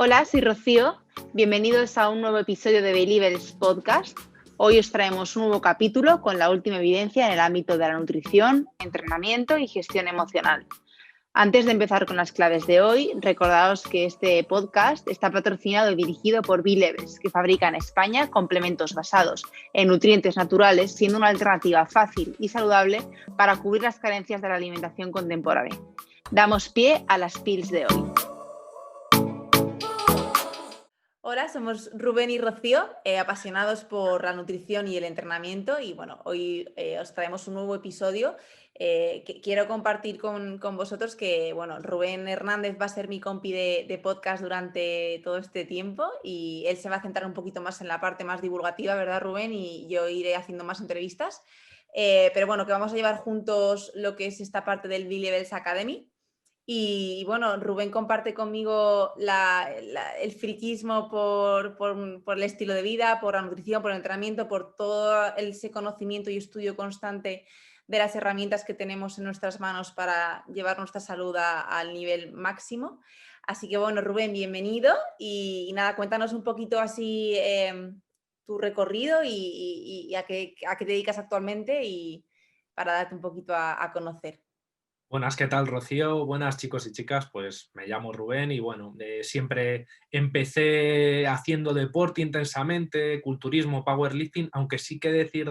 Hola, soy Rocío. Bienvenidos a un nuevo episodio de Believers Podcast. Hoy os traemos un nuevo capítulo con la última evidencia en el ámbito de la nutrición, entrenamiento y gestión emocional. Antes de empezar con las claves de hoy, recordaos que este podcast está patrocinado y dirigido por Believers, que fabrica en España complementos basados en nutrientes naturales, siendo una alternativa fácil y saludable para cubrir las carencias de la alimentación contemporánea. Damos pie a las pills de hoy. Hola, somos Rubén y Rocío, apasionados por la nutrición y el entrenamiento y bueno, hoy os traemos un nuevo episodio que quiero compartir con vosotros que bueno, Rubén Hernández va a ser mi compi de podcast durante todo este tiempo y él se va a centrar un poquito más en la parte más divulgativa, ¿verdad, Rubén? Y yo iré haciendo más entrevistas, pero bueno, que vamos a llevar juntos lo que es esta parte del B-Levels Academy. Y bueno, Rubén comparte conmigo el friquismo por el estilo de vida, por la nutrición, por el entrenamiento, por todo ese conocimiento y estudio constante de las herramientas que tenemos en nuestras manos para llevar nuestra salud al nivel máximo. Así que bueno, Rubén, bienvenido y nada, cuéntanos un poquito así tu recorrido y a qué te dedicas actualmente y para darte un poquito a conocer. Buenas, ¿qué tal, Rocío? Buenas, chicos y chicas. Pues me llamo Rubén y bueno, siempre empecé haciendo deporte intensamente, culturismo, powerlifting, aunque sí que decir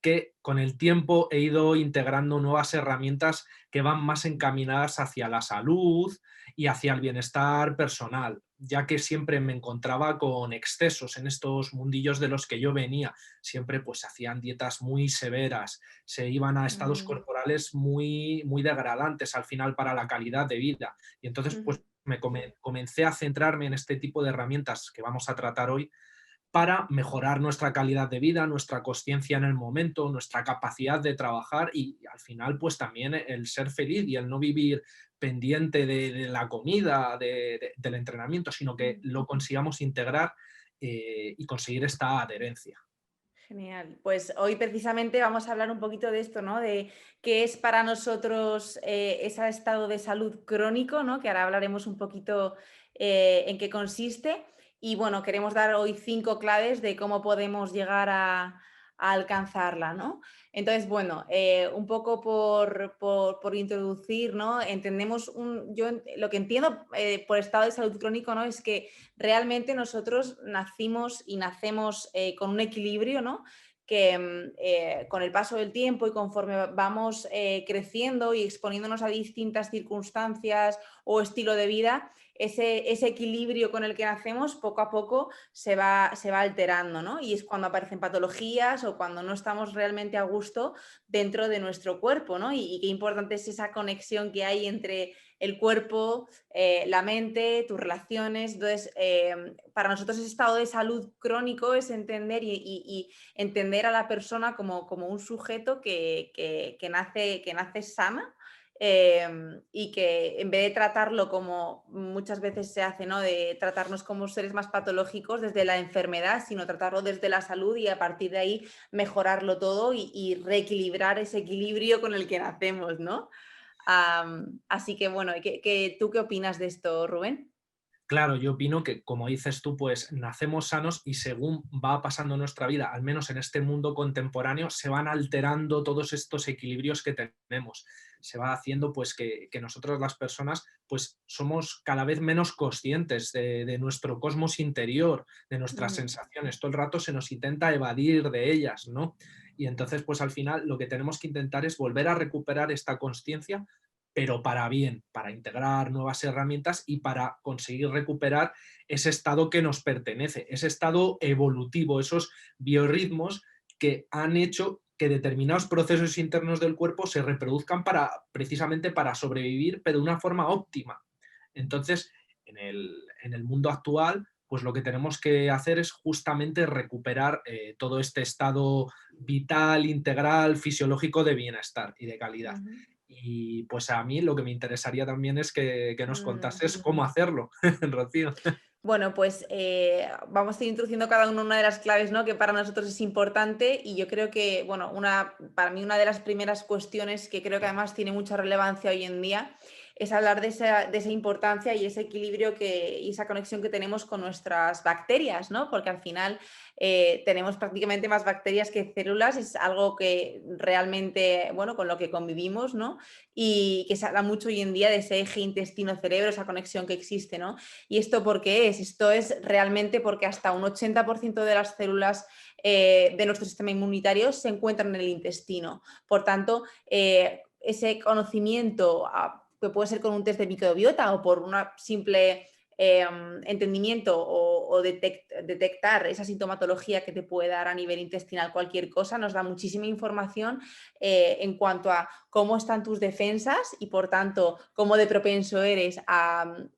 que con el tiempo he ido integrando nuevas herramientas que van más encaminadas hacia la salud y hacia el bienestar personal, ya que siempre me encontraba con excesos en estos mundillos de los que yo venía. Siempre pues hacían dietas muy severas, se iban a estados corporales muy, muy degradantes al final para la calidad de vida. Y entonces pues comencé a centrarme en este tipo de herramientas que vamos a tratar hoy para mejorar nuestra calidad de vida, nuestra consciencia en el momento, nuestra capacidad de trabajar y al final pues también el ser feliz y el no vivir pendiente de la comida, del entrenamiento, sino que lo consigamos integrar y conseguir esta adherencia. Genial. Pues hoy precisamente vamos a hablar un poquito de esto, ¿no? De qué es para nosotros ese estado de salud crónico, ¿no? Que ahora hablaremos un poquito en qué consiste. Y bueno, queremos dar hoy 5 claves de cómo podemos llegar a alcanzarla, ¿no? Entonces, bueno, un poco por introducir, ¿no? Entendemos lo que entiendo por estado de salud crónico, ¿no? Es que realmente nosotros nacimos y nacemos con un equilibrio, ¿no? Que con el paso del tiempo y conforme vamos creciendo y exponiéndonos a distintas circunstancias o estilo de vida, ese equilibrio con el que nacemos poco a poco se va alterando, ¿no? Y es cuando aparecen patologías o cuando no estamos realmente a gusto dentro de nuestro cuerpo, ¿no? Y qué importante es esa conexión que hay entre el cuerpo, la mente, tus relaciones. Entonces, para nosotros ese estado de salud crónico es entender y entender a la persona como un sujeto que nace sana. Y que en vez de tratarlo como muchas veces se hace, ¿no? De tratarnos como seres más patológicos desde la enfermedad, sino tratarlo desde la salud y a partir de ahí mejorarlo todo y reequilibrar ese equilibrio con el que nacemos, ¿no? Así que bueno, ¿tú qué opinas de esto, Rubén? Claro, yo opino que, como dices tú, pues nacemos sanos y según va pasando nuestra vida, al menos en este mundo contemporáneo, se van alterando todos estos equilibrios que tenemos. Se va haciendo pues que nosotros las personas pues somos cada vez menos conscientes de nuestro cosmos interior, de nuestras sensaciones. Todo el rato se nos intenta evadir de ellas, ¿no? Y entonces pues al final lo que tenemos que intentar es volver a recuperar esta consciencia pero para bien, para integrar nuevas herramientas y para conseguir recuperar ese estado que nos pertenece, ese estado evolutivo, esos biorritmos que han hecho que determinados procesos internos del cuerpo se reproduzcan precisamente para sobrevivir, pero de una forma óptima. Entonces, en el mundo actual, pues lo que tenemos que hacer es justamente recuperar todo este estado vital, integral, fisiológico de bienestar y de calidad. Y pues a mí lo que me interesaría también es que nos contases cómo hacerlo, Rocío. Bueno, pues vamos a ir introduciendo cada uno una de las claves, ¿no? Que para nosotros es importante y yo creo que, bueno, para mí una de las primeras cuestiones que creo que además tiene mucha relevancia hoy en día es hablar de esa importancia y ese equilibrio y esa conexión que tenemos con nuestras bacterias, ¿no? Porque al final tenemos prácticamente más bacterias que células, es algo que realmente, bueno, con lo que convivimos, ¿no? Y que se habla mucho hoy en día de ese eje intestino-cerebro, esa conexión que existe, ¿no? ¿Y esto por qué es? Esto es realmente porque hasta un 80% de las células de nuestro sistema inmunitario se encuentran en el intestino. Por tanto, ese conocimiento que puede ser con un test de microbiota o por una simple entendimiento o detectar esa sintomatología que te puede dar a nivel intestinal cualquier cosa, nos da muchísima información en cuanto a cómo están tus defensas y por tanto cómo de propenso eres a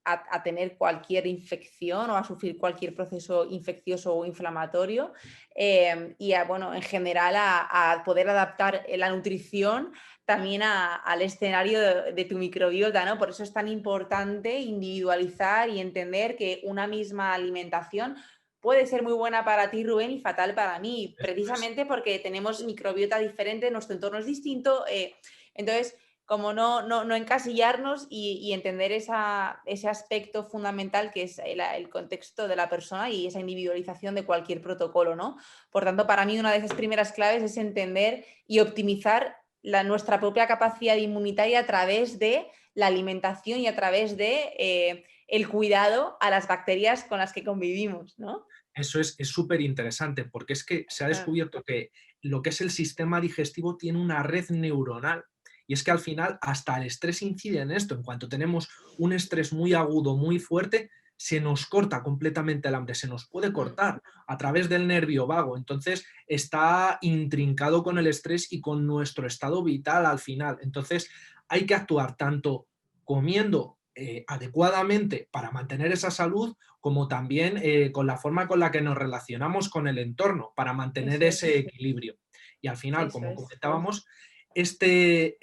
tener cualquier infección o a sufrir cualquier proceso infeccioso o inflamatorio y bueno, en general a poder adaptar la nutrición también al escenario de tu microbiota, ¿no? Por eso es tan importante individualizar y entender que una misma alimentación puede ser muy buena para ti, Rubén, y fatal para mí, precisamente porque tenemos microbiota diferente, nuestro entorno es distinto. Entonces, como no encasillarnos y entender ese aspecto fundamental que es el contexto de la persona y esa individualización de cualquier protocolo, ¿no? Por tanto, para mí una de esas primeras claves es entender y optimizar nuestra propia capacidad inmunitaria a través de la alimentación y a través de el cuidado a las bacterias con las que convivimos, ¿no? Eso es súper interesante porque es que se ha descubierto que lo que es el sistema digestivo tiene una red neuronal y es que al final hasta el estrés incide en esto. En cuanto tenemos un estrés muy agudo, muy fuerte, se nos corta completamente el hambre, se nos puede cortar a través del nervio vago. Entonces está intrincado con el estrés y con nuestro estado vital al final. Entonces hay que actuar tanto comiendo adecuadamente para mantener esa salud, como también con la forma con la que nos relacionamos con el entorno para mantener ese equilibrio. Y al final, como comentábamos, este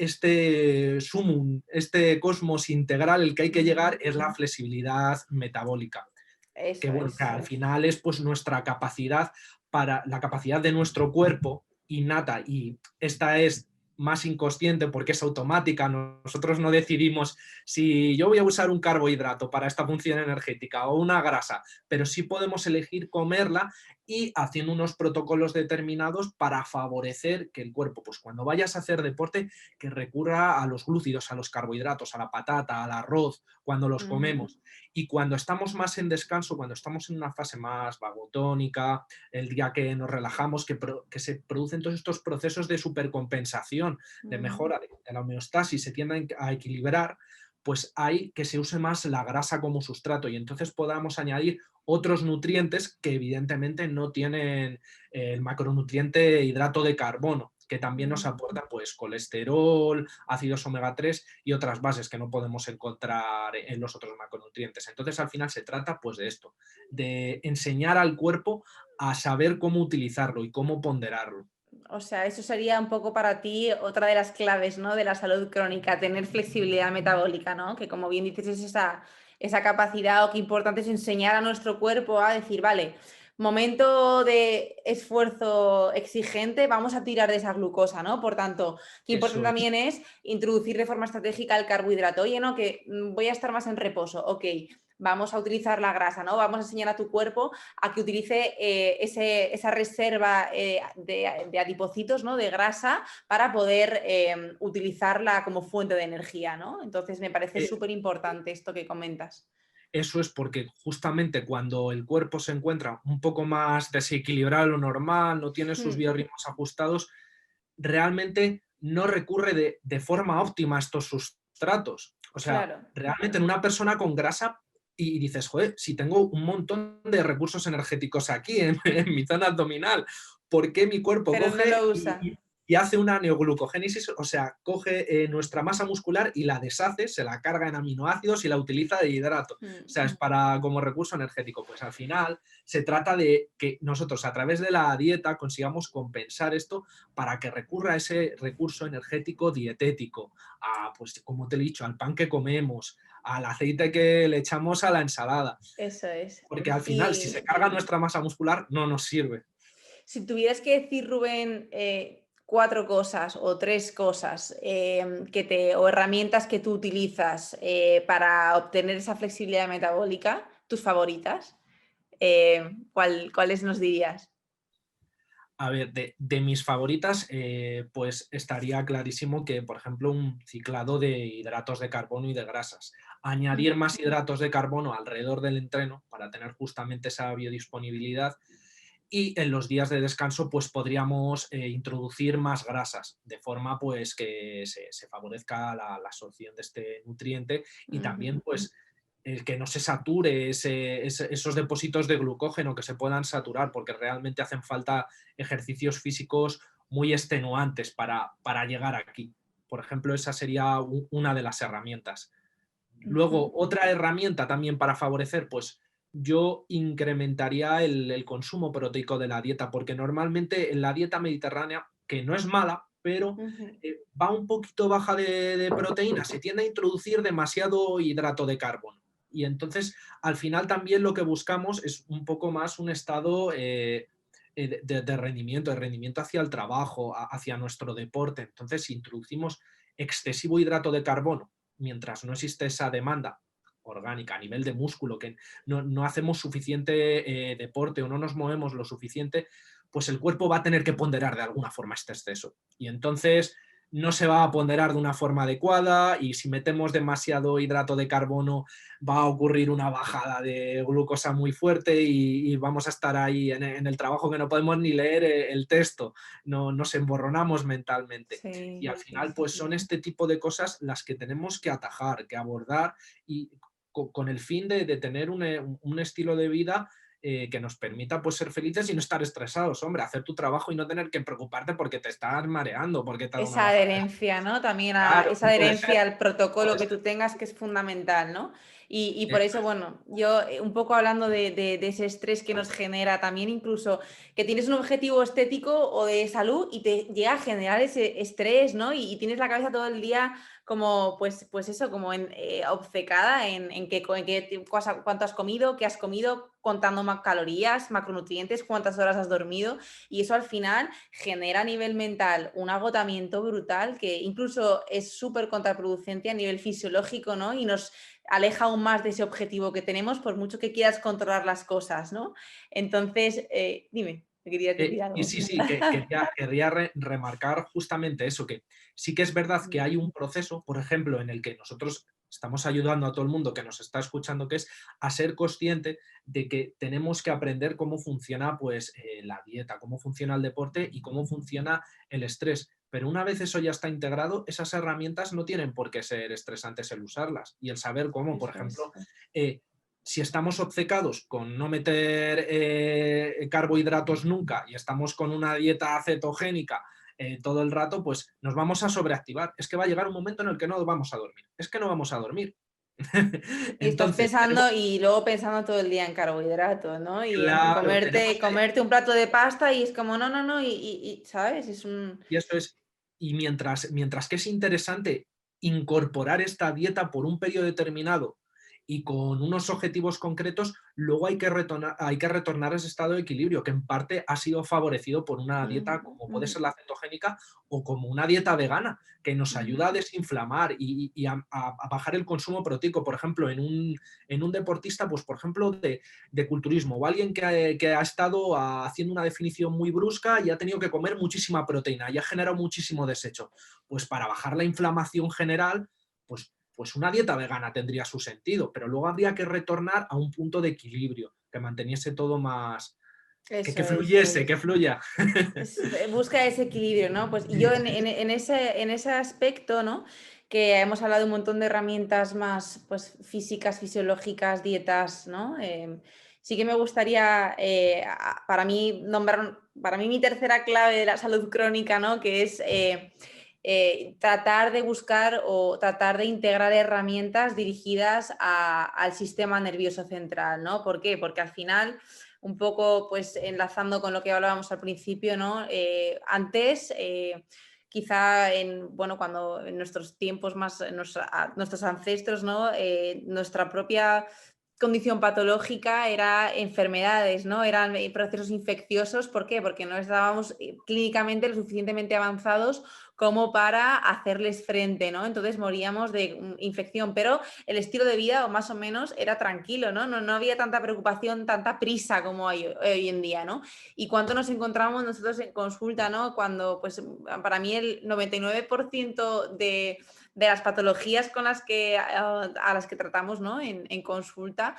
sumum, este cosmos integral, el que hay que llegar es la flexibilidad metabólica. Que bueno, que al final es pues nuestra capacidad la capacidad de nuestro cuerpo innata, y esta es más inconsciente porque es automática. Nosotros no decidimos si yo voy a usar un carbohidrato para esta función energética o una grasa, pero sí podemos elegir comerla y haciendo unos protocolos determinados para favorecer que el cuerpo, pues cuando vayas a hacer deporte, que recurra a los glúcidos, a los carbohidratos, a la patata, al arroz, cuando los comemos. Y cuando estamos más en descanso, cuando estamos en una fase más vagotónica, el día que nos relajamos, que se producen todos estos procesos de supercompensación, de mejora de la homeostasis, se tienden a equilibrar, pues hay que se use más la grasa como sustrato y entonces podamos añadir otros nutrientes que evidentemente no tienen el macronutriente hidrato de carbono, que también nos aporta pues colesterol, ácidos omega 3 y otras bases que no podemos encontrar en los otros macronutrientes. Entonces al final se trata pues de esto, de enseñar al cuerpo a saber cómo utilizarlo y cómo ponderarlo. O sea, eso sería un poco para ti otra de las claves, ¿no? De la salud crónica, tener flexibilidad metabólica, ¿no? Que como bien dices es esa capacidad, o qué importante es enseñar a nuestro cuerpo a decir, vale, momento de esfuerzo exigente, vamos a tirar de esa glucosa, ¿no? Por tanto, qué importante también es introducir de forma estratégica el carbohidrato. Oye, no, que voy a estar más en reposo, ok. Vamos a utilizar la grasa, ¿no? Vamos a enseñar a tu cuerpo a que utilice esa reserva de adipocitos, ¿no? De grasa para poder utilizarla como fuente de energía, ¿no? Entonces me parece súper importante esto que comentas. Eso es porque justamente cuando el cuerpo se encuentra un poco más desequilibrado de lo normal, no tiene sus biorritmos ajustados, realmente no recurre de forma óptima a estos sustratos. O sea, realmente en una persona con grasa y dices, joder, si tengo un montón de recursos energéticos aquí en mi zona abdominal, ¿por qué mi cuerpo pero coge no lo usa? y hace una neoglucogénesis? O sea, coge nuestra masa muscular y la deshace, se la carga en aminoácidos y la utiliza de hidrato. O sea, es como recurso energético. Pues al final se trata de que nosotros a través de la dieta consigamos compensar esto para que recurra a ese recurso energético dietético, pues como te he dicho, al pan que comemos, al aceite que le echamos a la ensalada. Eso es. Porque al final, si se carga nuestra masa muscular, no nos sirve. Si tuvieras que decir, Rubén, 4 cosas o 3 cosas o herramientas que tú utilizas para obtener esa flexibilidad metabólica, tus favoritas, ¿cuáles nos dirías? A ver, de mis favoritas, pues estaría clarísimo que, por ejemplo, un ciclado de hidratos de carbono y de grasas. Añadir más hidratos de carbono alrededor del entreno para tener justamente esa biodisponibilidad, y en los días de descanso pues podríamos introducir más grasas, de forma pues que se favorezca la absorción de este nutriente, y también pues el que no se sature esos depósitos de glucógeno, que se puedan saturar, porque realmente hacen falta ejercicios físicos muy extenuantes para llegar aquí. Por ejemplo, esa sería una de las herramientas. Luego, otra herramienta también para favorecer, pues yo incrementaría el consumo proteico de la dieta, porque normalmente en la dieta mediterránea, que no es mala, pero va un poquito baja de proteína, se tiende a introducir demasiado hidrato de carbono. Y entonces, al final también lo que buscamos es un poco más un estado de rendimiento hacia el trabajo, hacia nuestro deporte. Entonces, si introducimos excesivo hidrato de carbono, mientras no existe esa demanda orgánica a nivel de músculo, que no hacemos suficiente deporte o no nos movemos lo suficiente, pues el cuerpo va a tener que ponderar de alguna forma este exceso. Y entonces no se va a ponderar de una forma adecuada, y si metemos demasiado hidrato de carbono va a ocurrir una bajada de glucosa muy fuerte, y vamos a estar ahí en el trabajo que no podemos ni leer el texto, nos emborronamos mentalmente. Y Sí, al final pues son este tipo de cosas las que tenemos que atajar, que abordar, y con el fin de tener un estilo de vida que nos permita pues ser felices y no estar estresados, hombre, hacer tu trabajo y no tener que preocuparte porque te estás mareando, porque te da una esa baja. adherencia, ¿no? También Claro, esa no puede ser, adherencia al protocolo puede que ser. tú tengas, que es fundamental, ¿no? Y por Eso eso, es. bueno, yo un poco hablando de ese estrés que nos genera también, incluso que tienes un objetivo estético o de salud y te llega a generar ese estrés, ¿no? Y tienes la cabeza todo el día como, pues eso, como obcecada en cuánto has comido, qué has comido, contando calorías, macronutrientes, cuántas horas has dormido, y eso al final genera a nivel mental un agotamiento brutal que incluso es súper contraproducente a nivel fisiológico, ¿no? Y nos aleja aún más de ese objetivo que tenemos, por mucho que quieras controlar las cosas, ¿no? Entonces, dime, ¿me querías decir Y algo? sí, sí, que querría remarcar justamente eso, que sí que es verdad que hay un proceso, por ejemplo, en el que nosotros estamos ayudando a todo el mundo que nos está escuchando, que es a ser consciente de que tenemos que aprender cómo funciona pues, la dieta, cómo funciona el deporte y cómo funciona el estrés. Pero una vez eso ya está integrado, esas herramientas no tienen por qué ser estresantes el usarlas. Y el saber cómo, por Eso es. ejemplo, si estamos obcecados con no meter carbohidratos nunca y estamos con una dieta cetogénica todo el rato, pues nos vamos a sobreactivar. Es que va a llegar un momento en el que no vamos a dormir. Es que no vamos a dormir. Y estás Entonces, pensando y luego pensando todo el día en carbohidratos, ¿no? Y en claro, tenemos que... comerte un plato de pasta y es como, no, no, no, ¿sabes? Es un... Y eso es... Y mientras que es interesante incorporar esta dieta por un periodo determinado y con unos objetivos concretos, luego hay que retornar a ese estado de equilibrio, que en parte ha sido favorecido por una dieta como puede ser la cetogénica o como una dieta vegana, que nos ayuda a desinflamar y a bajar el consumo proteico. Por ejemplo, en un deportista, pues por ejemplo, de culturismo, o alguien que ha estado haciendo una definición muy brusca y ha tenido que comer muchísima proteína y ha generado muchísimo desecho. Pues para bajar la inflamación general, pues una dieta vegana tendría su sentido, pero luego habría que retornar a un punto de equilibrio, que manteniese todo más... Eso Que es. fluyese, que fluya. Busca ese equilibrio, ¿no? Pues y yo en ese aspecto, ¿no? Que hemos hablado de un montón de herramientas más pues, físicas, fisiológicas, dietas, ¿no? Sí que me gustaría, para mí, para mí mi tercera clave de la salud crónica, ¿no? Que es tratar de buscar o tratar de integrar herramientas dirigidas al sistema nervioso central, ¿no? ¿Por qué? Porque al final un poco pues enlazando con lo que hablábamos al principio, ¿no? Antes, quizá cuando en nuestros tiempos más, nuestros ancestros, ¿no? Nuestra propia condición patológica, era enfermedades, ¿no? Eran procesos infecciosos. ¿Por qué? Porque no estábamos clínicamente lo suficientemente avanzados como para hacerles frente, ¿no? Entonces moríamos de infección, pero el estilo de vida, o más o menos, era tranquilo, ¿no? No había tanta preocupación, tanta prisa como hay hoy en día, ¿no? Y cuánto nos encontramos nosotros en consulta, ¿no? Cuando, pues, para mí el 99% de las patologías con las que, a las que tratamos, ¿no? en consulta,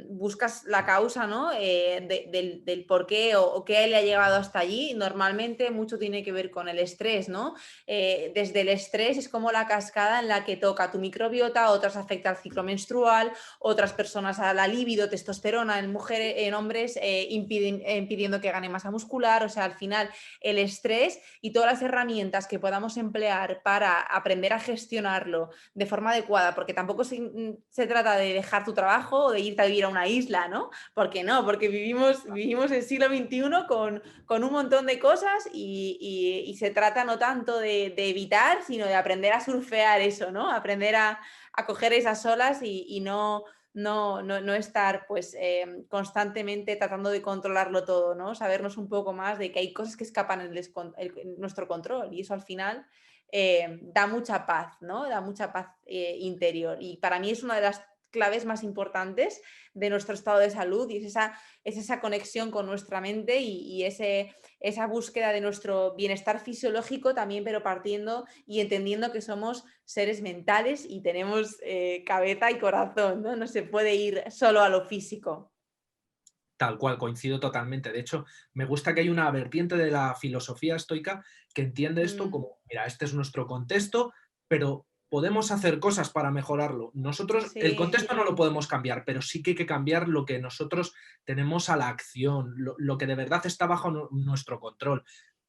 buscas la causa, ¿no? Del por qué o qué le ha llegado hasta allí. Normalmente mucho tiene que ver con el estrés, ¿no? Desde el estrés es como la cascada en la que toca tu microbiota, otras afecta al ciclo menstrual, otras personas a la libido, testosterona en mujeres, en hombres, impidiendo que gane masa muscular. O sea, al final el estrés y todas las herramientas que podamos emplear para aprender a gestionarlo de forma adecuada, porque tampoco se trata de dejar tu trabajo o de irte a vivir a una isla, ¿no? ¿Por qué no? Porque vivimos en el siglo XXI con un montón de cosas y se trata no tanto de evitar, sino de aprender a surfear eso, ¿no? Aprender a coger esas olas y no estar pues constantemente tratando de controlarlo todo, ¿no? Sabernos un poco más de que hay cosas que escapan en nuestro control, y eso al final da mucha paz, ¿no? Da mucha paz interior, y para mí es una de las claves más importantes de nuestro estado de salud, y es esa conexión con nuestra mente y esa búsqueda de nuestro bienestar fisiológico también, pero partiendo y entendiendo que somos seres mentales y tenemos cabeza y corazón, ¿no? No se puede ir solo a lo físico. Tal cual, coincido totalmente. De hecho, me gusta que hay una vertiente de la filosofía estoica que entiende esto como, mira, este es nuestro contexto, pero podemos hacer cosas para mejorarlo. Nosotros, el Sí, contexto no lo podemos cambiar, pero sí que hay que cambiar lo que nosotros tenemos a la acción, lo que de verdad está bajo nuestro control.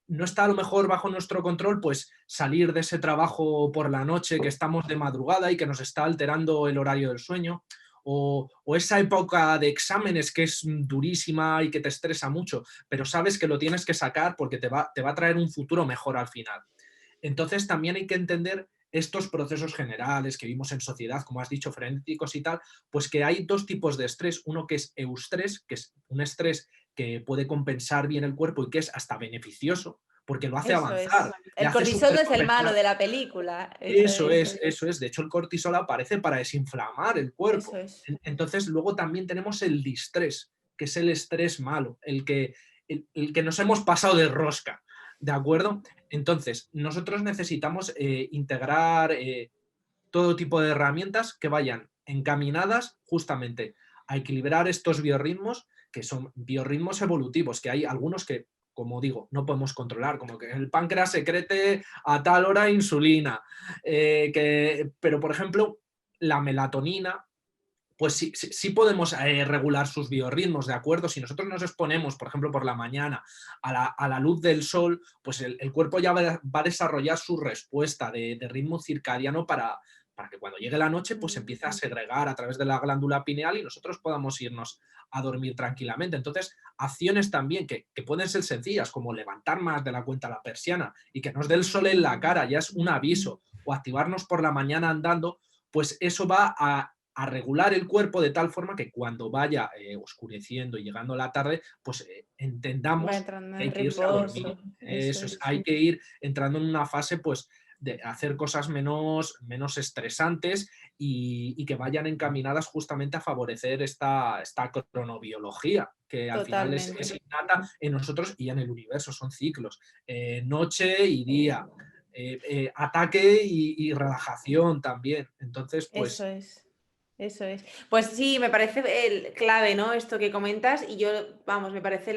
No está a lo mejor bajo nuestro control, pues salir de ese trabajo por la noche que estamos de madrugada y que nos está alterando el horario del sueño, o esa época de exámenes que es durísima y que te estresa mucho, pero sabes que lo tienes que sacar porque te va a traer un futuro mejor al final. Entonces también hay que entender estos procesos generales que vimos en sociedad, como has dicho, frenéticos y tal, pues que hay dos tipos de estrés. Uno que es eustrés, que es un estrés que puede compensar bien el cuerpo y que es hasta beneficioso, porque lo hace eso es. avanzar, le El hace su cortisol no es el malo cerebro. de la película, eso Eso es. es, eso es. De hecho, el cortisol aparece para desinflamar el Eso cuerpo. es. Entonces, luego también tenemos el distrés, que es el estrés malo, el que nos hemos pasado de rosca, ¿de acuerdo? Entonces, nosotros necesitamos integrar todo tipo de herramientas que vayan encaminadas justamente a equilibrar estos biorritmos, que son biorritmos evolutivos, que hay algunos que, como digo, no podemos controlar, como que el páncreas secrete a tal hora insulina, pero por ejemplo, la melatonina, pues sí podemos regular sus biorritmos, ¿de acuerdo? Si nosotros nos exponemos, por ejemplo, por la mañana a la luz del sol, pues el cuerpo ya va a desarrollar su respuesta de ritmo circadiano para que cuando llegue la noche, pues empiece a segregar a través de la glándula pineal y nosotros podamos irnos a dormir tranquilamente. Entonces, acciones también que pueden ser sencillas, como levantar más de la cuenta la persiana y que nos dé el sol en la cara, ya es un aviso, o activarnos por la mañana andando, pues eso va a regular el cuerpo de tal forma que cuando vaya oscureciendo y llegando la tarde, pues Va entendamos entrando que en hay que irse a dormir. reposo, eso Eso es, es. hay que ir entrando en una fase pues de hacer cosas menos estresantes y que vayan encaminadas justamente a favorecer esta cronobiología, que al final es Totalmente. innata en nosotros y en el universo, son ciclos, noche y día, ataque y relajación también. Entonces, Eso pues es. Eso es. Pues sí, me parece clave, ¿no? Esto que comentas, y yo, vamos, me parece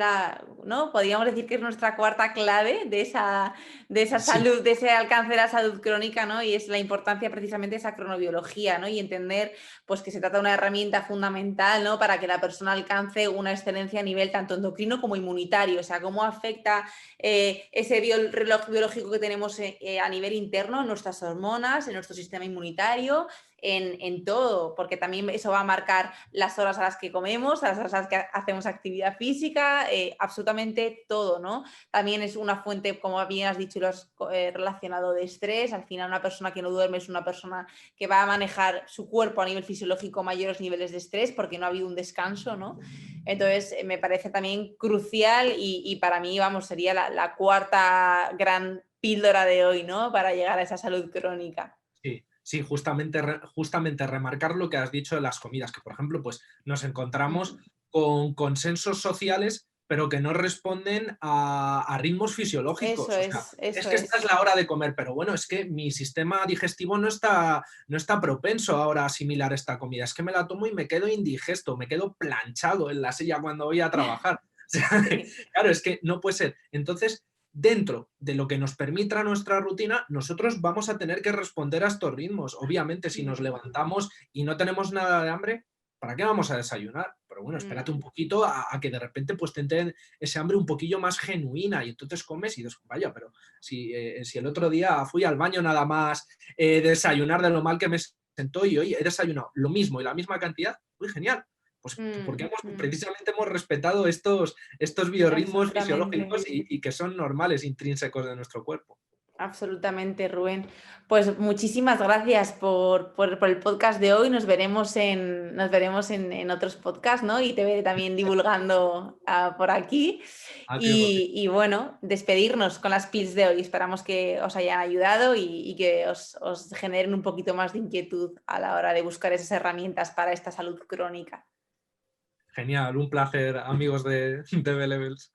¿no? Podríamos decir que es nuestra cuarta clave de esa sí, salud, de ese alcance de la salud crónica, ¿no? Y es la importancia precisamente de esa cronobiología, ¿no? Y entender, pues, que se trata de una herramienta fundamental, ¿no? Para que la persona alcance una excelencia a nivel tanto endocrino como inmunitario. O sea, cómo afecta ese reloj biológico que tenemos a nivel interno, en nuestras hormonas, en nuestro sistema inmunitario, en todo, porque también eso va a marcar las horas a las que comemos, a las horas a las que hacemos actividad física, absolutamente todo, ¿no? También es una fuente, como bien has dicho y lo has relacionado, de estrés. Al final, una persona que no duerme es una persona que va a manejar su cuerpo a nivel fisiológico mayores niveles de estrés porque no ha habido un descanso, ¿no? Entonces, me parece también crucial y para mí, vamos, sería la cuarta gran píldora de hoy, ¿no? Para llegar a esa salud crónica. Sí, justamente remarcar lo que has dicho de las comidas, que por ejemplo, pues nos encontramos con consensos sociales, pero que no responden a ritmos fisiológicos. Eso O sea, es, es eso que esta es es. la hora de comer, pero bueno, es que mi sistema digestivo no está propenso ahora a asimilar esta comida. Es que me la tomo y me quedo indigesto, me quedo planchado en la silla cuando voy a trabajar. O sea, Sí. claro, es que no puede ser. Entonces, dentro de lo que nos permita nuestra rutina, nosotros vamos a tener que responder a estos ritmos. Obviamente, si nos levantamos y no tenemos nada de hambre, ¿para qué vamos a desayunar? Pero bueno, espérate un poquito a que de repente pues te entre ese hambre un poquillo más genuina y entonces comes y dices, vaya, pero si el otro día fui al baño nada más desayunar de lo mal que me sentó y hoy he desayunado lo mismo y la misma cantidad, uy, genial. Pues porque precisamente hemos respetado estos biorritmos Absolutamente. fisiológicos y que son normales, intrínsecos de nuestro cuerpo. Absolutamente, Rubén. Pues muchísimas gracias por el podcast de hoy. Nos veremos en otros podcasts, ¿no? Y te veré también divulgando por aquí. Aquí os lo digo. Y bueno, despedirnos con las pills de hoy. Esperamos que os hayan ayudado y que os generen un poquito más de inquietud a la hora de buscar esas herramientas para esta salud crónica. Genial, un placer, amigos de B-Levels.